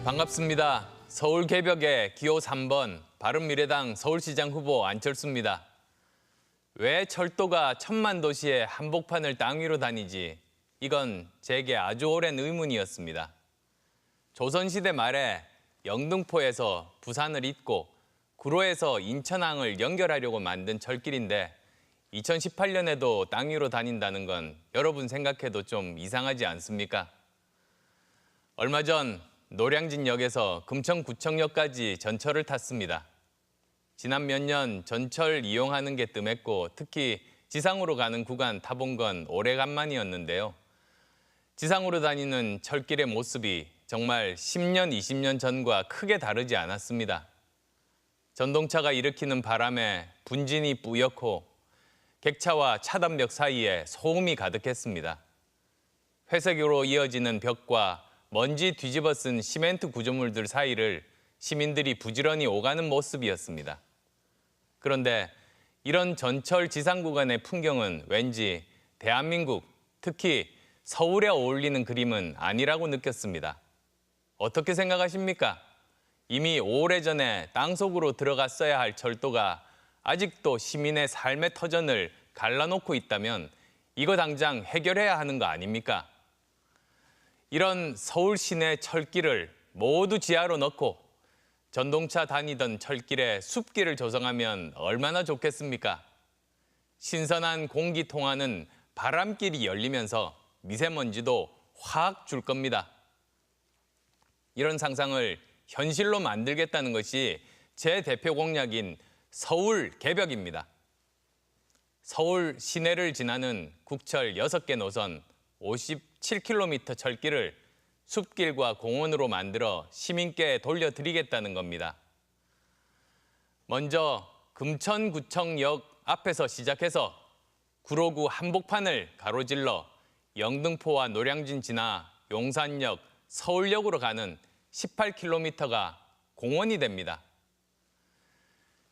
반갑습니다. 서울 개벽의 기호 3번 바른미래당 서울시장 후보 안철수입니다. 왜 철도가 천만 도시의 한복판을 땅 위로 다니지? 이건 제게 아주 오랜 의문이었습니다. 조선시대 말에 영등포에서 부산을 잇고 구로에서 인천항을 연결하려고 만든 철길인데 2018년에도 땅 위로 다닌다는 건 여러분 생각해도 좀 이상하지 않습니까? 얼마 전 노량진역에서 금천구청역까지 전철을 탔습니다. 지난 몇 년 전철 이용하는 게 뜸했고 특히 지상으로 가는 구간 타본 건 오래간만이었는데요. 지상으로 다니는 철길의 모습이 정말 10년, 20년 전과 크게 다르지 않았습니다. 전동차가 일으키는 바람에 분진이 뿌옇고 객차와 차단벽 사이에 소음이 가득했습니다. 회색으로 이어지는 벽과 먼지 뒤집어 쓴 시멘트 구조물들 사이를 시민들이 부지런히 오가는 모습이었습니다. 그런데 이런 전철 지상 구간의 풍경은 왠지 대한민국, 특히 서울에 어울리는 그림은 아니라고 느꼈습니다. 어떻게 생각하십니까? 이미 오래전에 땅속으로 들어갔어야 할 철도가 아직도 시민의 삶의 터전을 갈라놓고 있다면 이거 당장 해결해야 하는 거 아닙니까? 이런 서울 시내 철길을 모두 지하로 넣고 전동차 다니던 철길에 숲길을 조성하면 얼마나 좋겠습니까? 신선한 공기 통하는 바람길이 열리면서 미세먼지도 확 줄 겁니다. 이런 상상을 현실로 만들겠다는 것이 제 대표 공약인 서울 개벽입니다. 서울 시내를 지나는 국철 6개 노선 57km 철길을 숲길과 공원으로 만들어 시민께 돌려드리겠다는 겁니다. 먼저 금천구청역 앞에서 시작해서 구로구 한복판을 가로질러 영등포와 노량진 지나 용산역, 서울역으로 가는 18km가 공원이 됩니다.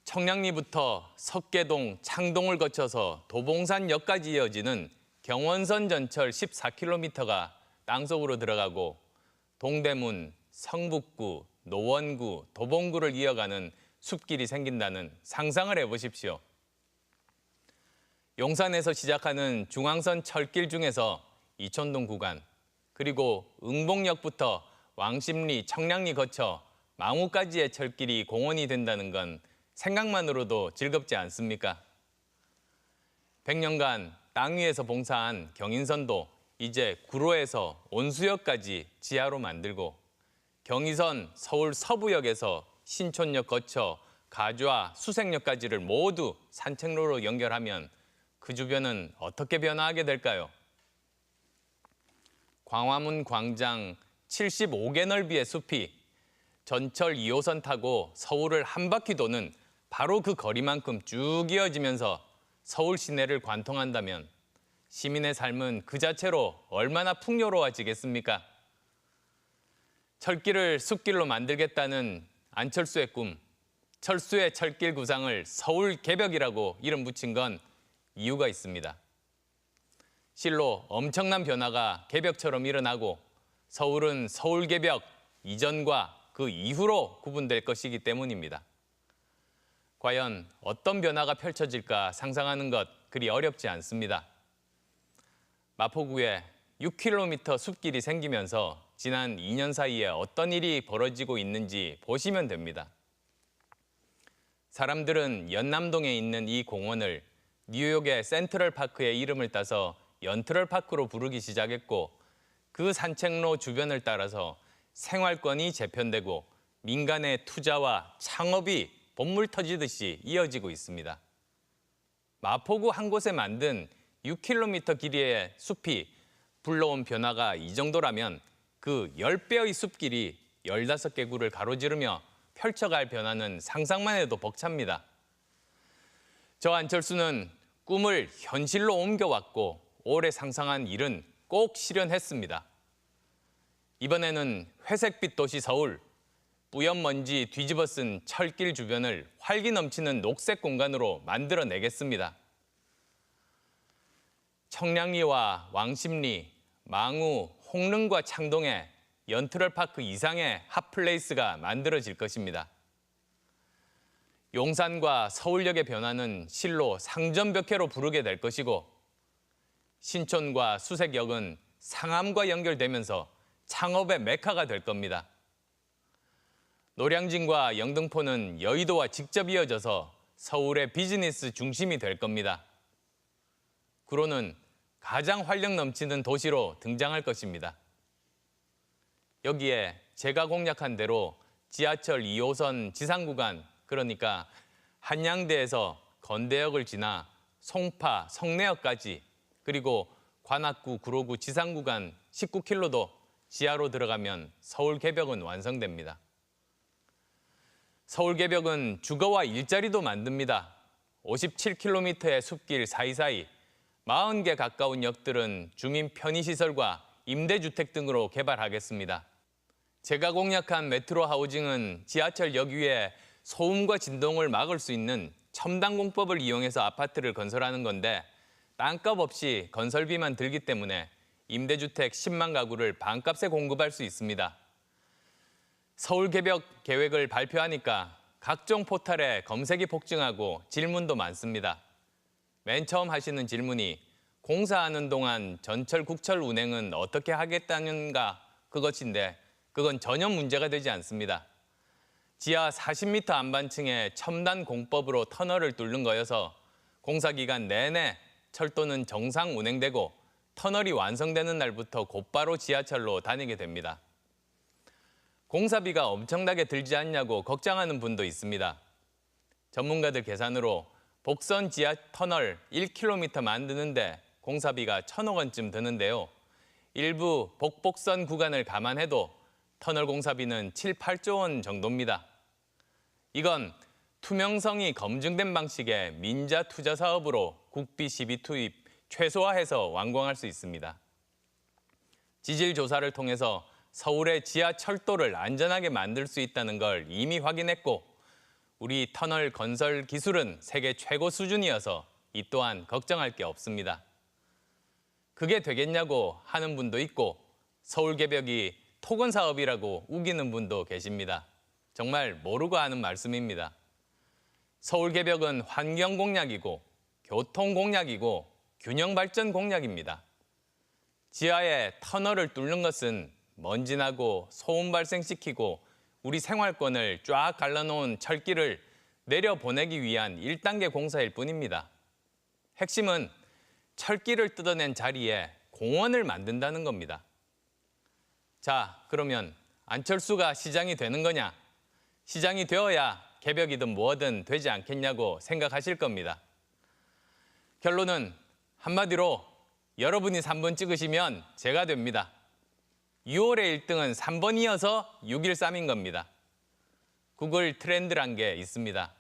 청량리부터 석계동, 창동을 거쳐서 도봉산역까지 이어지는 경원선 전철 14km가 땅속으로 들어가고 동대문, 성북구, 노원구, 도봉구를 이어가는 숲길이 생긴다는 상상을 해보십시오. 용산에서 시작하는 중앙선 철길 중에서 이촌동 구간, 그리고 응봉역부터 왕십리, 청량리 거쳐 망우까지의 철길이 공원이 된다는 건 생각만으로도 즐겁지 않습니까? 100년간 땅 위에서 봉사한 경인선도 이제 구로에서 온수역까지 지하로 만들고 경의선 서울 서부역에서 신촌역 거쳐 가주와 수색역까지를 모두 산책로로 연결하면 그 주변은 어떻게 변화하게 될까요? 광화문 광장 75개 넓이의 숲이 전철 2호선 타고 서울을 한 바퀴 도는 바로 그 거리만큼 쭉 이어지면서 서울 시내를 관통한다면 시민의 삶은 그 자체로 얼마나 풍요로워지겠습니까? 철길을 숲길로 만들겠다는 안철수의 꿈, 철수의 철길 구상을 서울 개벽이라고 이름 붙인 건 이유가 있습니다. 실로 엄청난 변화가 개벽처럼 일어나고 서울은 서울 개벽 이전과 그 이후로 구분될 것이기 때문입니다. 과연 어떤 변화가 펼쳐질까 상상하는 것 그리 어렵지 않습니다. 마포구에 6km 숲길이 생기면서 지난 2년 사이에 어떤 일이 벌어지고 있는지 보시면 됩니다. 사람들은 연남동에 있는 이 공원을 뉴욕의 센트럴파크의 이름을 따서 연트럴파크로 부르기 시작했고 그 산책로 주변을 따라서 생활권이 재편되고 민간의 투자와 창업이 본물 터지듯이 이어지고 있습니다. 마포구 한 곳에 만든 6km 길이의 숲이 불러온 변화가 이 정도라면 그 10배의 숲길이 15개 구를 가로지르며 펼쳐갈 변화는 상상만 해도 벅찹니다. 저 안철수는 꿈을 현실로 옮겨왔고 오래 상상한 일은 꼭 실현했습니다. 이번에는 회색빛 도시 서울, 뿌연 먼지 뒤집어 쓴 철길 주변을 활기 넘치는 녹색 공간으로 만들어내겠습니다. 청량리와 왕십리, 망우, 홍릉과 창동에 연트럴파크 이상의 핫플레이스가 만들어질 것입니다. 용산과 서울역의 변화는 실로 상점벽해로 부르게 될 것이고 신촌과 수색역은 상암과 연결되면서 창업의 메카가 될 겁니다. 노량진과 영등포는 여의도와 직접 이어져서 서울의 비즈니스 중심이 될 겁니다. 구로는 가장 활력 넘치는 도시로 등장할 것입니다. 여기에 제가 공약한 대로 지하철 2호선 지상구간, 그러니까 한양대에서 건대역을 지나 송파, 성내역까지, 그리고 관악구, 구로구 지상구간 19km도 지하로 들어가면 서울개벽은 완성됩니다. 서울개벽은 주거와 일자리도 만듭니다. 57km의 숲길 사이사이 40개 가까운 역들은 주민 편의시설과 임대주택 등으로 개발하겠습니다. 제가 공약한 메트로 하우징은 지하철역 위에 소음과 진동을 막을 수 있는 첨단 공법을 이용해서 아파트를 건설하는 건데 땅값 없이 건설비만 들기 때문에 임대주택 10만 가구를 반값에 공급할 수 있습니다. 서울개벽 계획을 발표하니까 각종 포털에 검색이 폭증하고 질문도 많습니다. 맨 처음 하시는 질문이 공사하는 동안 전철 국철 운행은 어떻게 하겠다는가 그것인데 그건 전혀 문제가 되지 않습니다. 지하 40m 안반층의 첨단 공법으로 터널을 뚫는 거여서 공사 기간 내내 철도는 정상 운행되고 터널이 완성되는 날부터 곧바로 지하철로 다니게 됩니다. 공사비가 엄청나게 들지 않냐고 걱정하는 분도 있습니다. 전문가들 계산으로 복선 지하 터널 1km 만드는데 공사비가 1,000억 원쯤 드는데요. 일부 복복선 구간을 감안해도 터널 공사비는 7, 8조 원 정도입니다. 이건 투명성이 검증된 방식의 민자 투자 사업으로 국비 시비 투입 최소화해서 완공할 수 있습니다. 지질 조사를 통해서 서울의 지하철도를 안전하게 만들 수 있다는 걸 이미 확인했고 우리 터널 건설 기술은 세계 최고 수준이어서 이 또한 걱정할 게 없습니다. 그게 되겠냐고 하는 분도 있고 서울개벽이 토건 사업이라고 우기는 분도 계십니다. 정말 모르고 하는 말씀입니다. 서울개벽은 환경 공약이고 교통 공약이고 균형 발전 공약입니다. 지하에 터널을 뚫는 것은 먼지 나고 소음 발생시키고 우리 생활권을 쫙 갈라놓은 철길을 내려보내기 위한 1단계 공사일 뿐입니다. 핵심은 철길을 뜯어낸 자리에 공원을 만든다는 겁니다. 자, 그러면 안철수가 시장이 되는 거냐? 시장이 되어야 개벽이든 뭐든 되지 않겠냐고 생각하실 겁니다. 결론은 한마디로 여러분이 3번 찍으시면 제가 됩니다. 6월의 1등은 3번이어서 613인 겁니다. 구글 트렌드란 게 있습니다.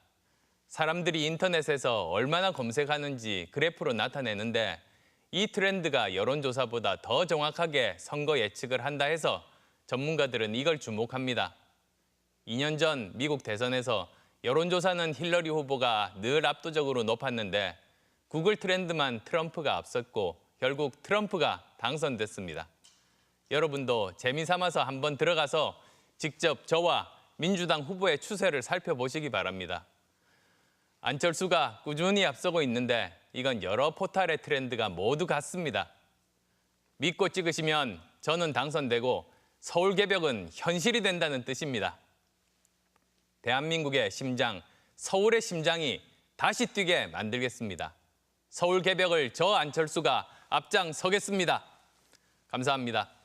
사람들이 인터넷에서 얼마나 검색하는지 그래프로 나타내는데 이 트렌드가 여론조사보다 더 정확하게 선거 예측을 한다 해서 전문가들은 이걸 주목합니다. 2년 전 미국 대선에서 여론조사는 힐러리 후보가 늘 압도적으로 높았는데 구글 트렌드만 트럼프가 앞섰고 결국 트럼프가 당선됐습니다. 여러분도 재미삼아서 한번 들어가서 직접 저와 민주당 후보의 추세를 살펴보시기 바랍니다. 안철수가 꾸준히 앞서고 있는데 이건 여러 포탈의 트렌드가 모두 같습니다. 믿고 찍으시면 저는 당선되고 서울개벽은 현실이 된다는 뜻입니다. 대한민국의 심장, 서울의 심장이 다시 뛰게 만들겠습니다. 서울개벽을 저 안철수가 앞장서겠습니다. 감사합니다.